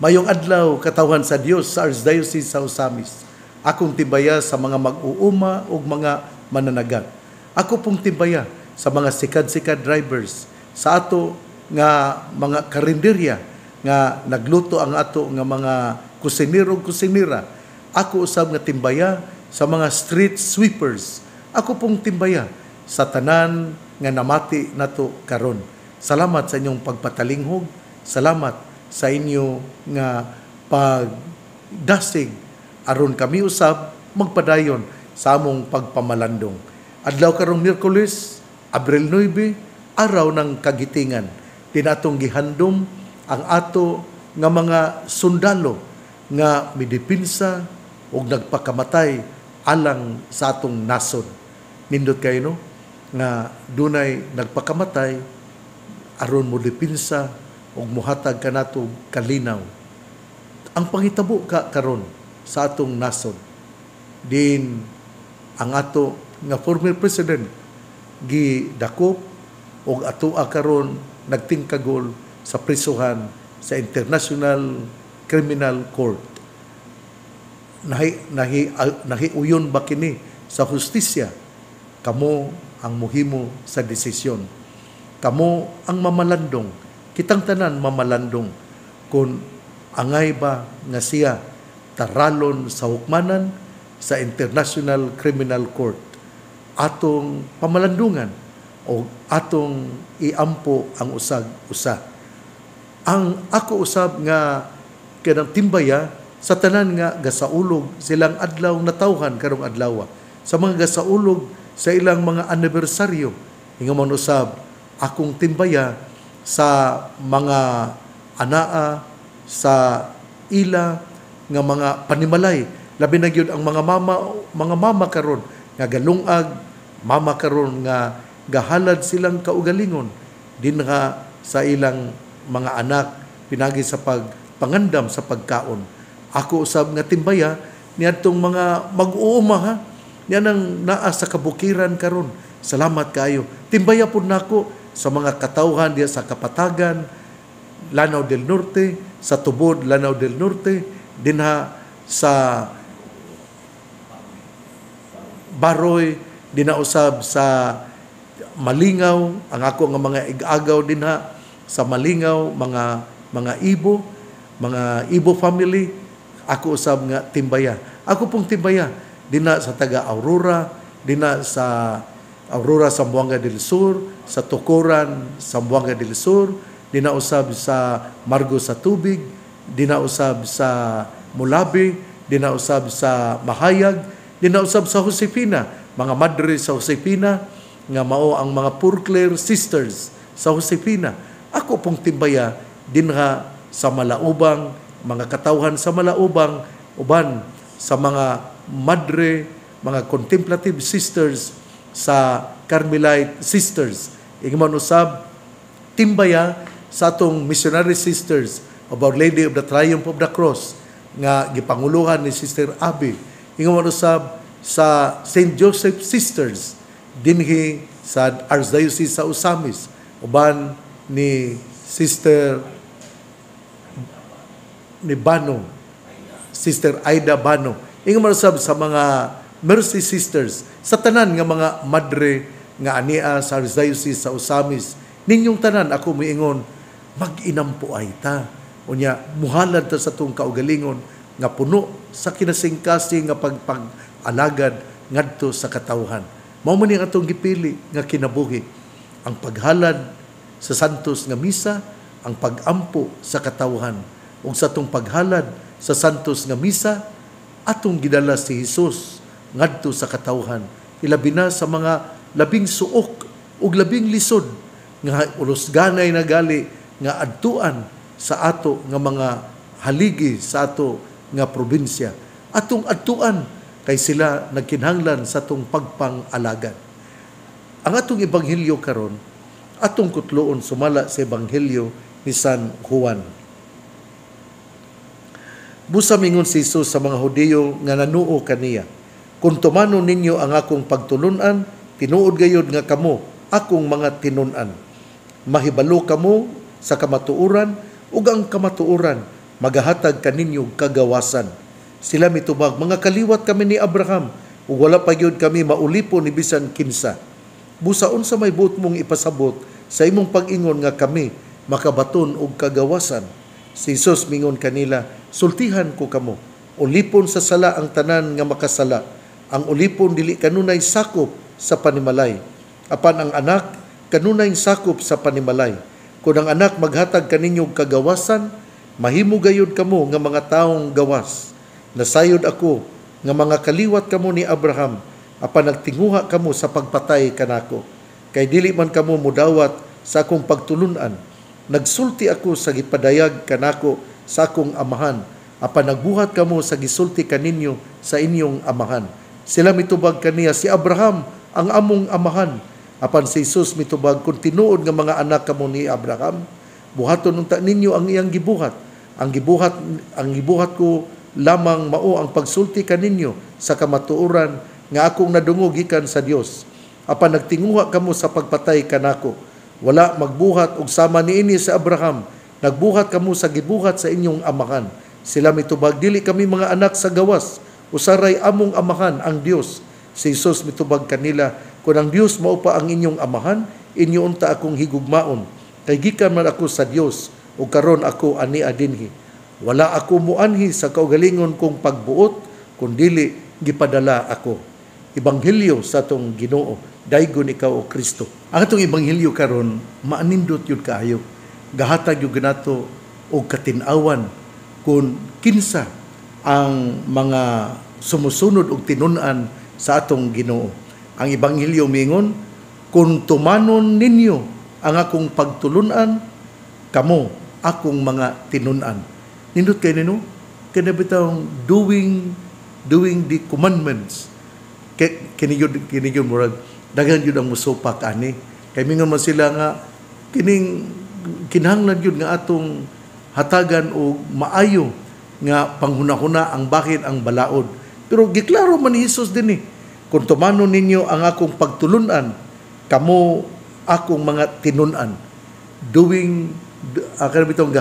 Mayong adlaw katawhan sa Dios sa Archdiocese sa Osamis. Akong tibaya sa mga mag-uuma o mga mananagat. Ako pong tibaya sa mga sikad-sikad drivers, sa ato nga mga karinderya nga nagluto ang ato nga mga kusinero-kusinira. Ako usab nga timbaya sa mga street sweepers. Ako pong timbaya sa tanan nga namati nato karon. Salamat sa inyong pagpatalinghog. Salamat sa inyo nga pagdasig aron kami usab magpadayon sa among pagpamalandong. Adlaw karong Miyerkules, Abril 9, araw ng kagitingan. Dinatong gihandom ang ato nga mga sundalo nga midipinsa o nagpakamatay alang sa atong nasod. Nindot kayo no? Nga dunay nagpakamatay aron mo dipinsa o muhatag kanato kalinaw. Ang pangitabo karon sa atong nasod, din ang ato nga former president gidakop og ato karon nagtingkagol sa prisuhan sa International Criminal Court. Nahiuyon ba kini sa hustisya? Kamo ang muhimo sa desisyon. Kamo ang mamalandong. Kitang tanan mamalandong kung angay ba nga siya taralon sa hukmanan sa International Criminal Court. Atong pamalandungan o atong iampo ang usag-usa. Ang ako usab nga kanang timbaya sa tanan nga gasaulog silang adlaw natawhan karong adlaw. Sa mga gasaulog sa ilang mga anibersaryo, hingamon usab akong timbaya sa mga anaa sa ila nga mga panimalay, labi na gyud ang mga mama karon nga galungag, mama karon nga gahalad silang kaugalingon din nga sa ilang mga anak pinagi sa pagpangandam sa pagkaon. Ako usab nga timbaya niadtong mga mag-uuma ha, yan ang naa sa kabukiran karon. Salamat kayo. Timbaya pud nako sa mga katawhan diya sa Kapatagan, Lanao del Norte, sa tubod Lanao del Norte, dinha sa Baroy, dinausab sa Malingaw, ang ako nga mga igagaw dinha sa Malingaw, mga Ibo family, ako usab nga timbaya. Ako pong timbaya dinha sa taga Aurora, dinha sa Aurora, Zamboanga del Sur, sa Tukuran, Zamboanga del Sur, dinausab sa Margo sa Tubig, dinausab sa Mulabi, dinausab sa Mahayag, dinausab sa Josefina, mga madre sa Josefina, nga mao ang mga Purclair Sisters sa Josefina. Ako pong timbaya dinha sa Malaubang, mga katawhan sa Malaubang, uban sa mga madre, mga contemplative sisters sa Carmelite Sisters. Ingman usab timbaya sa atong missionary sisters of Our Lady of the Triumph of the Cross nga gipanguluhan ni Sister Abby. Ingman usab sa St. Joseph Sisters dinhi sa Archdiocese sa Osamis, uban ni Sister ni Bano, Sister Aida Bano. Ingman usab sa mga Mercy Sisters, sa tanan nga mga madre nga ania sa Archdiocese sa Osamis. Ninyong tanan ako miingon, mag-inampo ay ta. Unya, muhalad ta sa itong kaugalingon nga puno sa kinasingkasing nga pagpag-alagad ngadto sa katawhan. Mao man ang atong gipili nga kinabuhi. Ang paghalad sa santos nga misa, ang pag-ampo sa katawhan. Ug sa itong paghalad sa santos nga misa, atong gidala si Jesus ngadto sa katawhan. Ilabi na sa mga labing suok ug labing lisod nga ulusganay na gali nga adtuan sa ato nga mga haligi sa ato nga probinsya. Atong adtuan kay sila nagkinahanglan sa atong pagpang-alagad. Ang atong ebanghelyo karon, atong kutloon sumala sa ebanghelyo ni San Juan. Busa mingon si Jesus sa mga Hudiyo nga nanuo kaniya, kung tumano ninyo ang akong pagtulunan, tinuod gayod nga kamo, akong mga tinunan. Mahibalo kamo sa kamatuoran, ug ang kamatuoran, magahatag kaninyo kagawasan. Sila mitubag, mga kaliwat kami ni Abraham, ug wala pa gyud kami maulipon ni bisan kinsa. Busaon sa may buot mong ipasabot sa imong pag-ingon nga kami makabaton og kagawasan. Si Jesus mingon kanila, sultihan ko kamo, ulipon sa sala ang tanan nga makasala. Ang ulipon dili kanunay sakop sa panimalay. Apan ang anak kanunay sakop sa panimalay. Kung ang anak maghatag kaninyo kagawasan, mahimo gayud kamo nga mga taong gawas. Nasayod ako nga mga kaliwat kamo ni Abraham, apan nagtinguha kamo sa pagpatay kanako. Kay dili man kamo mudawat sa akong pagtulunan. Nagsulti ako sa gipadayag kanako sa akong amahan, apan nagbuhat kamo sa gisulti kaninyo sa inyong amahan. Sila mitubag kaniya, si Abraham ang among amahan. Apan si Jesus mitubag, kung tinuod nga mga anak kamo ni Abraham, buhaton unta ninyo ang iyang gibuhat. Ang gibuhat ko lamang mao ang pagsulti kaninyo sa kamatuoran nga akong nadungog gikan sa Dios. Apan nagtinguha kamo sa pagpatay kanako. Wala magbuhat og sama niini sa Abraham. Nagbuhat kamo sa gibuhat sa inyong amahan. Sila mitubag, dili kami mga anak sa gawas. Usaray among amahan ang Dios. Si Jesus mitubag kanila, kung ang Dios mao pa ang inyong amahan, inyo unta akong higugmaon. Kay gikan man ako sa Dios, ug karon ako ani adinhi. Wala ako muanhi sa kaugalingon kong pagbuot, kundili gipadala ako. Ebanghelyo sa atong Ginoo, daygon ikaw o Kristo. Ang atong ebanghelyo karon maanindot yun kaayo. Gahatag yung ganato o katinawan kung kinsa ang mga sumusunod og tinunan sa atong Ginoo. Ang ebanghelyo mingon, kung tumanon ninyo ang akong pagtulunan, kamo akong mga tinunan. Nindot kayo nino, kaya bitang doing the commandments. Kinigyon murag, dagan yun ang musupak ani. Kaya mingon man sila nga, kinahanglan yun nga atong hatagan o maayo nga panghunahuna ang bahin ang balaod. Pero giklaro man ni Jesus din kung tumanon ninyo ang akong pagtulunan, kamo akong mga tinunan. Kaya bitang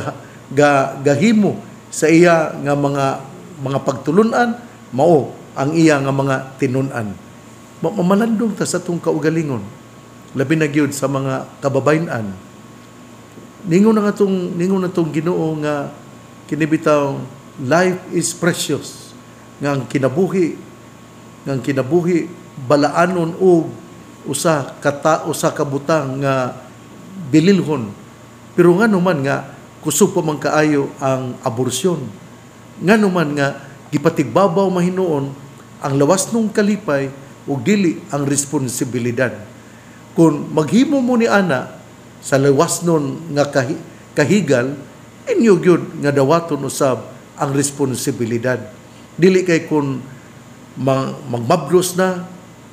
gahimo sa iya nga mga pagtulunan, mao ang iya nga mga tinunan. Mamalandong ta sa itong kaugalingon, labi na gyud sa mga kababayan. Ningon na itong Ginoo nga kinibitaw, life is precious. Nga ang kinabuhi balaanon og usa kabutang nga bililhon. Pero nga naman nga kusog pa man kaayo ang aborsyon. Nga naman nga gipatigbabaw mahinuon ang lawas nung kalipay ug dili ang responsibilidad. Kung maghimo mo ni ana sa lawas nun nga kahigal, inyo gyud nga dawaton usab ang responsibilidad. Dili kay kung magmablos na,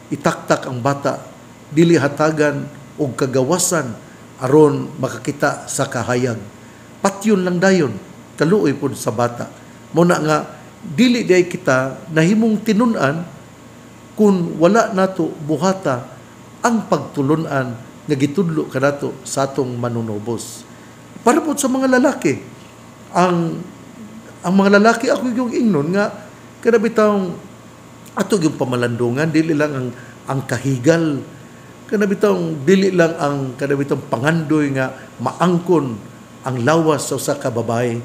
itaktak ang bata, dili hatagan og kagawasan aron makakita sa kahayag. Patyon lang dayon, kaluoy po sa bata. Muna nga, dili day kita nahimong tinunan kung wala nato buhata ang pagtulunan nga gitudlo kanato sa atong manunubos. Para po sa mga lalaki, ang mga lalaki ako yung ingnon nga kanabitang ato yung pamalandungan, dili lang ang kahigal, kanabitang dili lang ang kanabitang pangandoy nga maangkon ang lawas sa usa ka babae.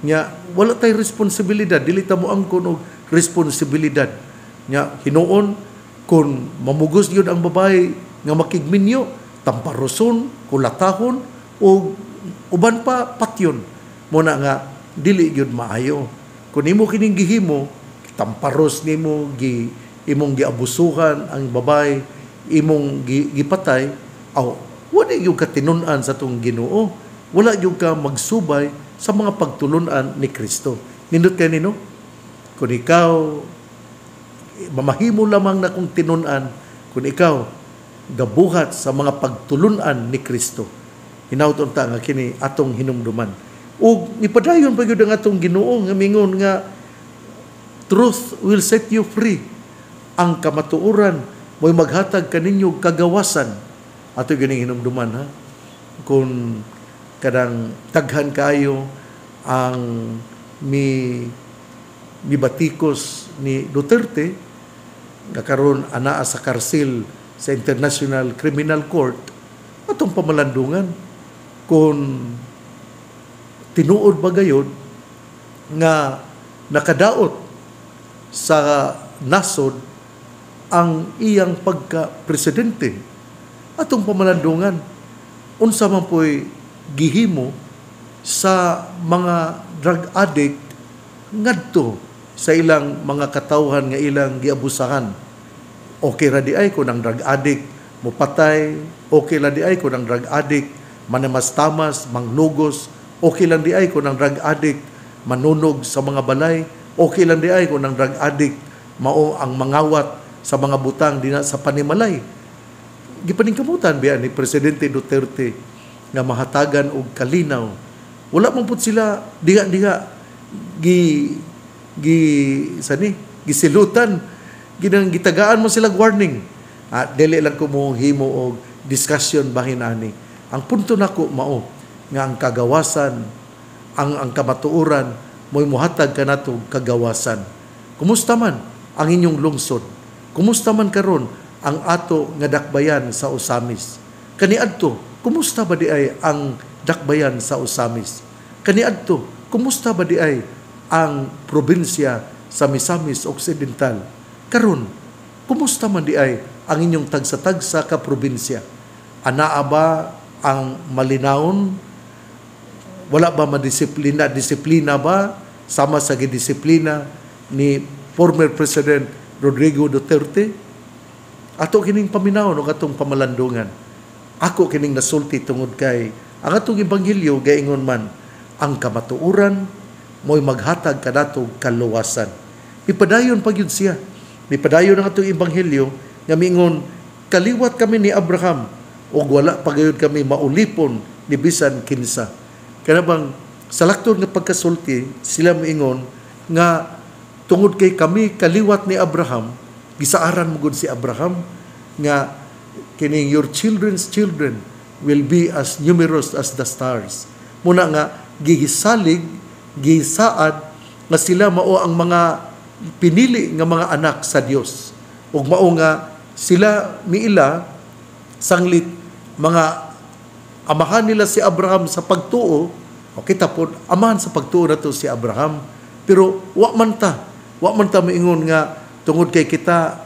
Nya wala tay responsibilidad, dili ta mo angkon og responsibilidad. Nya hinuon kung mamugos yun ang babae nga makigminyo, tamparoson, kulatahon o uban pa patyon. Muna nga dili yun maayo. Kung imo kining gihimo, tamparos nimo imong giabusuhan ang babae, imong gipatay, wala yung katinunan sa tong Ginoo. Wala yung ka magsubay sa mga pagtulunan ni Kristo. Nindot kayo nino? Kung ikaw, mamahimo lamang na kung tinunan, kung ikaw, gabuhat sa mga pagtulunan ni Kristo. Hinauton ta nga kini atong hinumduman. O nipadayon pa yun ang atong Ginoo nga mingon nga, truth will set you free. Ang kamatuoran, mo'y maghatag kaninyo kagawasan. Ato gining hinumduman, ha? Kung kadang taghan kayo ang mibatikos ni Duterte nga karon anaa sa karsil sa International Criminal Court atong pamalandungan kung tinuod ba gayud nga nakadaot sa nasod ang iyang pagka-presidente. Atong pamalandungan unsa man po'y gihimo sa mga drug addict ngadto sa ilang mga katawhan nga ilang giabusahan. Okay ra di ay kung ang drug addict mopatay, okay lang di ay kung ang drug addict manamastamas, mangnugos, okay lang di ay kung ang drug addict manunog sa mga balay, okay lang di ay kung ang drug addict mao ang mangawat sa mga butang dina sa panimalay. Gipaningkamutan biya ni Presidente Duterte nga mahatagan og kalinaw. Wala man pud sila diha gisilutan, gitagaan mo sila warning. Dili lang ko mo himo og discussion bahin ani. Ang punto nako mao nga ang kagawasan, ang kamatuoran mo'y muhatag kanato kagawasan. Kumusta man ang inyong lungsod? Kumusta man karon ang ato nga dakbayan sa Osamis? Kaniadto, kumusta ba di ay ang dakbayan sa Osamis? Kaniadto, kumusta ba di ay ang probinsya sa Misamis Occidental? Karon, kumusta man di ay ang inyong tagsa-tagsa ka probinsya? Anaa ba ang malinawon? Wala ba disiplina ba sama sa gidisiplina ni former President Rodrigo Duterte? Ato kining paminawon o atong pamalandungan. Ako kining nasulti tungod kay ang atong ebanghelyo gaingon man ang kamatuoran mo'y maghatag kanato kaluwasan. Ipadayon pagyud siya. Ipadayon ang atong ebanghelyo nga miingon kaliwat kami ni Abraham ug wala pagayod kami maulipon ni bisan kinsa. Kana bang sa lakton nga pagkasulti sila miingon nga tungod kay kami kaliwat ni Abraham, gisaaran mo gud si Abraham nga kining your children's children will be as numerous as the stars. Muna nga gisalig, gisaad nga sila mao ang mga pinili nga mga anak sa Dios. Ug mao nga sila miila sanglit mga amahan nila si Abraham sa pagtuo. O kita po, amahan sa pagtuo na to si Abraham. Pero wa man ta maingon nga tungod kay kita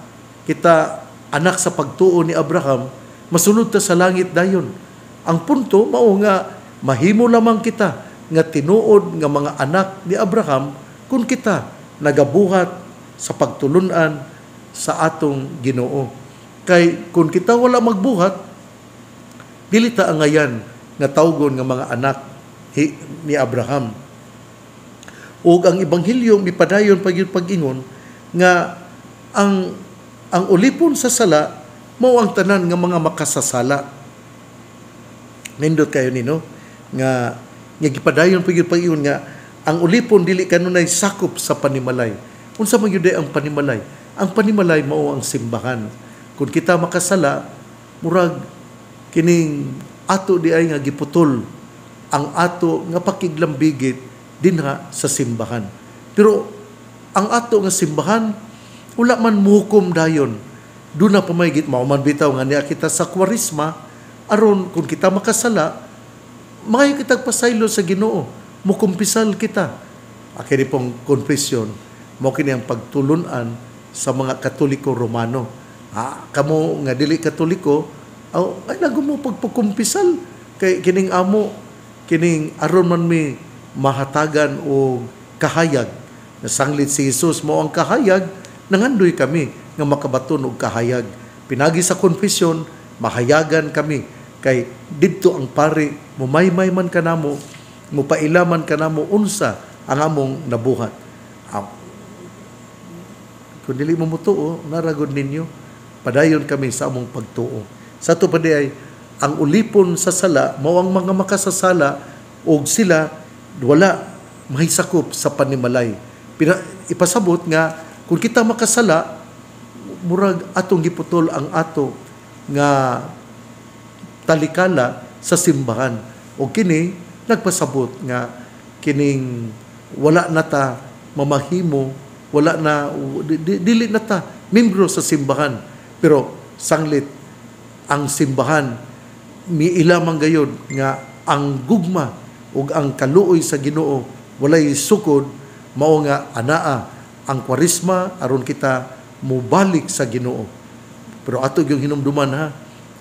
anak sa pagtuo ni Abraham, masunod ta sa langit dayon. Ang punto mao nga mahimo lamang kita nga tinuod nga mga anak ni Abraham kung kita nagabuhat sa pagtulunan sa atong Ginoo. Kay kung kita wala magbuhat, dili ta ang ngayan nga tawgon nga mga anak ni Abraham. Ug ang ebanghelyo mipadayon pagyud pag-ingon nga ang ulipon sa sala mao ang tanan nga mga makasasala. Nindot kayo nino nga gipadayon pagyud pag-ingon nga ang ulipon dili kanunay sakop sa panimalay. Unsa man gyud ang panimalay? Ang panimalay mao ang simbahan. Kung kita makasala, murag kining ato di ay nga giputol ang ato nga pakiglambigit dinha sa simbahan. Pero ang ato nga simbahan wala man muhukom dayon. Doon na pamaygit mauman bitaw nga niya kita sa kwarisma aron kung kita makasala mga kitag pasaylo sa Ginoo, mukumpisal kita. Akini pong confession mo kini ang pagtulunan sa mga Katoliko Romano. Kamo nga dili Katoliko, ay lago mo pagpukumpisal kay kining amo kining aron man mi mahatagan o kahayag na sanglit si Jesus mo ang kahayag, nangandoy kami nga makabaton og kahayag. Pinagi sa konfesyon, mahayagan kami kay didto ang pari mumaymay man kanamo, mupailaman kanamo unsa ang among nabuhat. Kung dili mo mutuo, naragod ninyo, padayon kami sa among pagtuo. Sa ito pa ay, ang ulipon sa sala, mao ang mga makasasala, o sila, wala mahisakop sa panimalay. Ipasabot nga, kung kita makasala, murag atong giputol ang ato nga talikala sa simbahan. O kini, nagpasabot nga kining wala na ta mamahimo, wala na dili na ta membro sa simbahan. Pero sanglit ang simbahan miila man gayud nga ang gugma ug ang kaluoy sa Ginoo walay sukod, mao nga anaa ang kwarisma aron kita mubalik sa Ginoo. Pero ato yung hinumduman ha,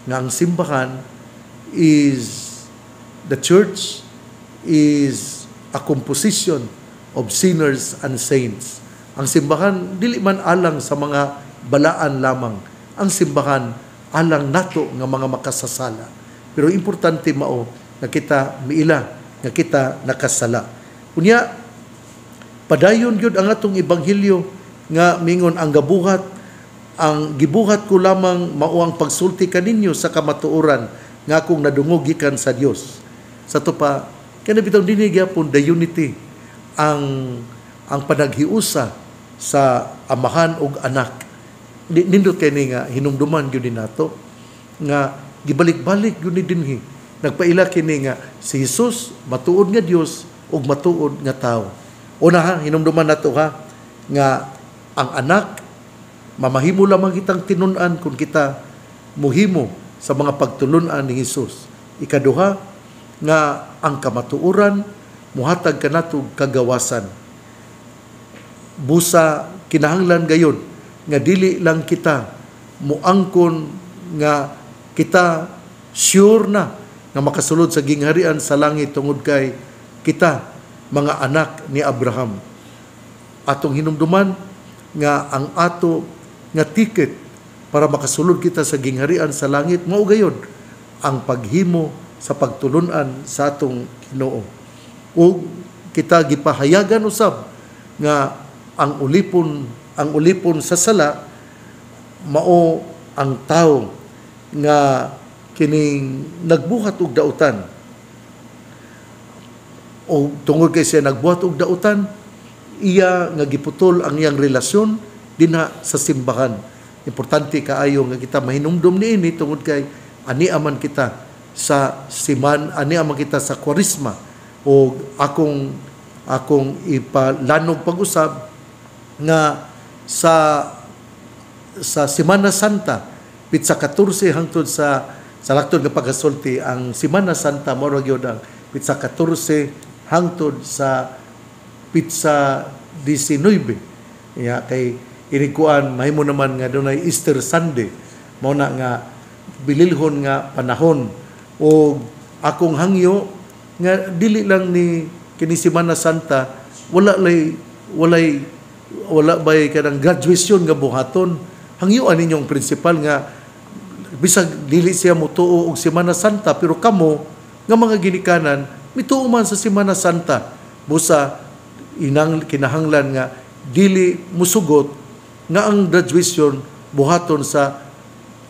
nga ang simbahan is, the church is a composition of sinners and saints. Ang simbahan dili man alang sa mga balaan lamang. Ang simbahan alang nato nga mga makasasala. Pero importante mao nga kita miila, nga kita nakasala. Unya, padayon yun ang atong ebanghelyo nga mingon ang gibuhat ko lamang mao ang pagsulti kaninyo sa kamatuoran nga akong nadungog gikan sa Dios. Sa to pa kana bitaw dinhi gyapon the unity ang panaghiusa sa amahan ug anak. Nindot kay ni nga hinumduman gyud nato nga gibalik-balik gyud ni dinhi. Nagpaila kini nga si Jesus matuod nga Dios ug matuod nga tawo. Una ha, hinumduman nato ha nga ang anak mamahimo lamang kitang tinun-an kung kita muhimo sa mga pagtulun-an ni Jesus. Ikaduha nga ang kamatuoran muhatag kanato kagawasan. Busa kinahanglan gayon nga dili lang kita muangkon nga kita sure na nga makasulod sa gingharian sa langit tungod kay kita mga anak ni Abraham. Atong hinumduman nga ang ato nga ticket para makasulod kita sa gingharian sa langit mao gayon ang paghimo sa pagtulunan sa atong Ginoo. O kita gipahayagan usab nga ang ulipon sa sala mao ang tawo nga kining nagbuhat og dautan. O tungod kay siya nagbuhat og dautan, iya nga giputol ang iyang relasyon dinha sa simbahan. Importante kaayo nga kita mahinumdum niini tungod kay ani aman kita sa siman, ani aman kita sa kwarisma. O akong ipalanog pag-usab nga sa Semana Santa pitsa 14 hangtod sa laktod nga pagasulti ang Semana Santa mao gyud ang pitsa 14 hangtod sa pitsa 19. Ya kay inikuan mahimo naman nga dunay Easter Sunday mao na nga bililhon nga panahon o akong hangyo nga dili lang ni kini Semana Santa wala bay kanang graduation nga buhaton. Hangyoan ninyong principal nga bisag dili siya motuo og Semana Santa pero kamo nga mga ginikanan mituo man sa Semana Santa busa kinahanglan nga dili musugot nga ang graduation buhaton sa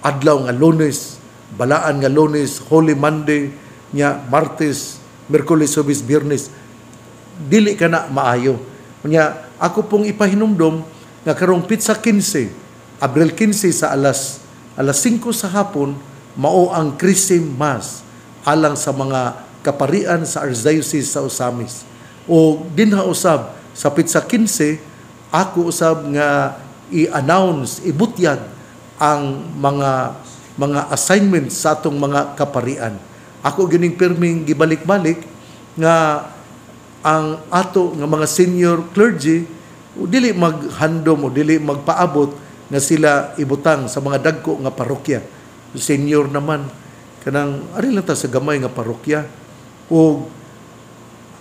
adlaw nga Lunes, balaan nga Lunes, Holy Monday, nya Martes, Miyerkules, Huwebes, Biyernes. Dili kana maayo. Nya ako pong ipahinumdom nga karong pitsa 15, Abril 15 sa alas 5 sa hapon mao ang Chrism Mass alang sa mga kaparian sa Archdiocese sa Osamis. O dinha usab sa pitsa 15 ako usab nga i-announce, ibutyag ang mga assignments sa atong mga kaparian. Ako gining perming gibalik-balik nga ang ato nga mga senior clergy dili maghandom o dili magpaabot nga sila ibutang sa mga dagko nga parokya. Senior naman kanang ari lang ta sa gamay nga parokya o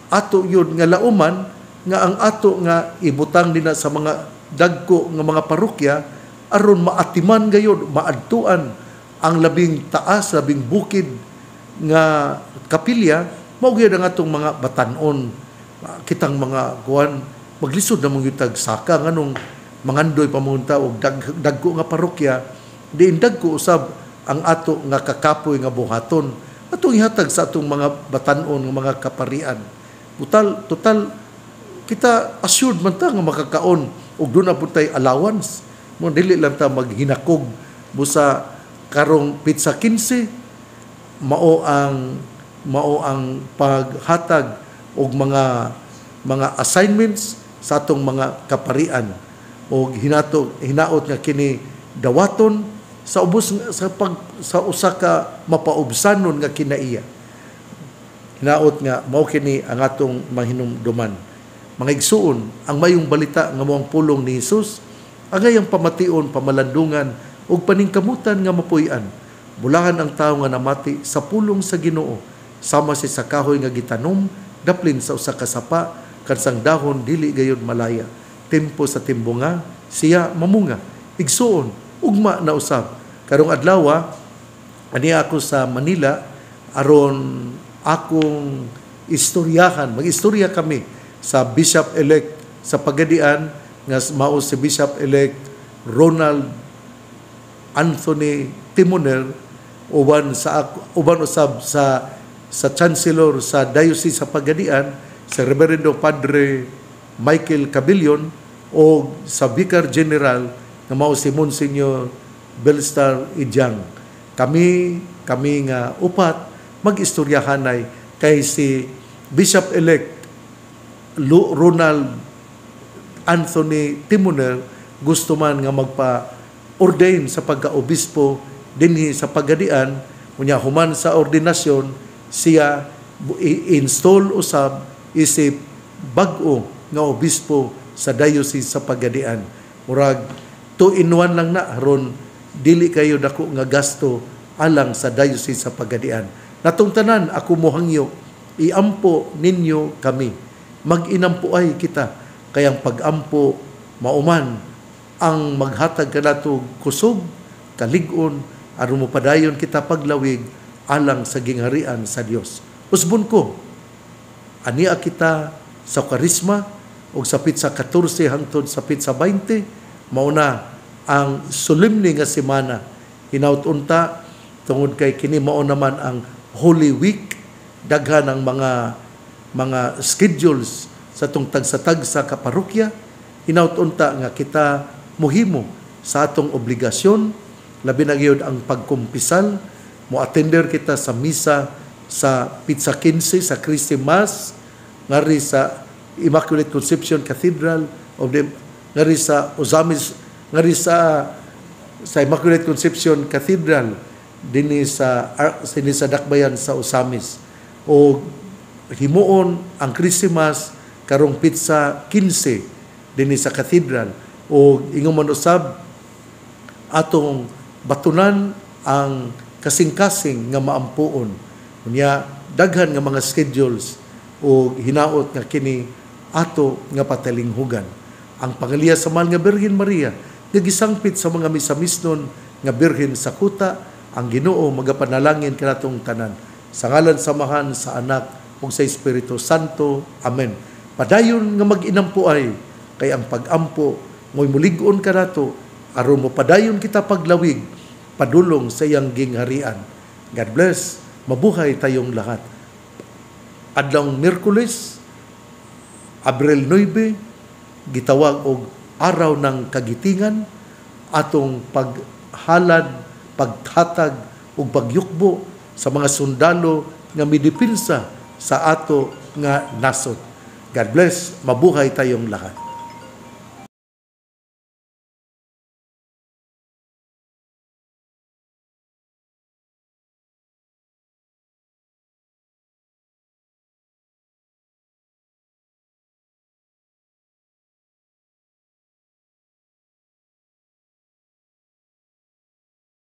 ato yun nga lauman nga ang ato nga ibutang dinha sa mga dagko nga mga parokya aron maatiman gayud maadtuan ang labing taas, labing bukid nga kapilya mao gyud ang atong mga batan-on. Kitang mga kuan maglisod na mga yutag saka nganong mangandoy pamunta og dagko nga parokya diin dagko usab ang ato nga kakapoy nga buhaton atong ihatag sa atong mga batan-on nga mga kaparian. Total kita assured man ta nga makakaon ug doon na pud tay allowance mo dili lang ta maghinakog busa karong pitsa 15 mao ang paghatag og mga mga assignments sa atong mga kaparian o hinaot nga kini dawaton sa ubos sa usa ka mapaubsanon nga kinaiya. Hinaot nga mao kini ang atong mahinumduman. Mga igsuon, ang mayong balita nga moang pulong ni Hesus agayang pamation, pamalandungan ug paningkamutan nga mapuy-an. Bulahan ang tawo nga namati sa pulong sa Ginoo, sama si sa kahoy nga gitanom daplin sa usa ka sapa kansang dahon dili gayud malaya. Tempo sa timbunga siya mamunga. Igsuon, ugma na usab. Karong adlaw ani ako sa Manila aron akong istoryahan, mag-istorya kami sa Bishop-elect sa Pagadian nga mao si Bishop-elect Ronald Anthony Timoner uban usab sa Chancellor sa Diocese sa Pagadian sa Reverendo Padre Michael Cabillon o sa Vicar General nga mao si Monsignor Belstar Idyang. Kami nga upat mag-istoryahanay kay si Bishop-elect Ronald Anthony Timoner gusto man nga magpa-ordain sa pagka-obispo dinhi sa Pagadian, unya human sa ordinasyon siya install usab isip bag-o nga obispo sa Diocese sa Pagadian. Murag 2-in-1 lang na aron dili kayo dako nga gasto alang sa Diocese sa Pagadian. Natong tanan ako mohangyo, iampo ninyo kami. Mag-inampuay kita kayang pag-ampo mauman ang maghatag kanato kusog, kalig-on aron mopadayon kita paglawig alang sa gingharian sa Dios. Usbon ko, ania kita sa karisma o sa pitsa 14 hangtod sa pitsa 20, mauna ang solemne nga semana. Hinaut-unta tungod kay kini mao naman ang Holy Week, daghan ang mga schedules sa tong tagsa-tagsa ka parokya. Hinaut-unta nga kita muhimo sa atong obligasyon, labi na gyud ang pagkumpisal, mo-attender kita sa misa sa Pitsa 15 sa Christi Mass, ngari sa Immaculate Conception Cathedral of the ngari sa Osamis, ngari sa Immaculate Conception Cathedral dinhi sa Dakbayan sa Osamis. O himuon ang Christi Mass karong Pitsa 15 dinhi sa Cathedral. O ingon man usab atong batunan ang kasing-kasing nga maampuon. Unya daghan nga mga schedules o hinaot nga kini ato nga patalinghugan. Ang pangaliya sa mahal nga Birhen Maria nga gisangpit sa mga misamisnon nga birhen sa kuta, ang Ginoo magapanalangin kanatong tanan. Sa ngalan samahan sa Anak ug sa Espiritu Santo. Amen. Padayon nga mag-inampuay kay ang pag-ampo mo'y mulig-on kanato aron mo padayon kita paglawig padulong sa iyang gingharian. God bless. Mabuhay tayong lahat. Adlong Miyerkules, Abril 9, gitawag og araw ng kagitingan, atong paghalad, paghatag ug pagyukbo sa mga sundalo nga midipinsa sa ato nga nasod. God bless. Mabuhay tayong lahat.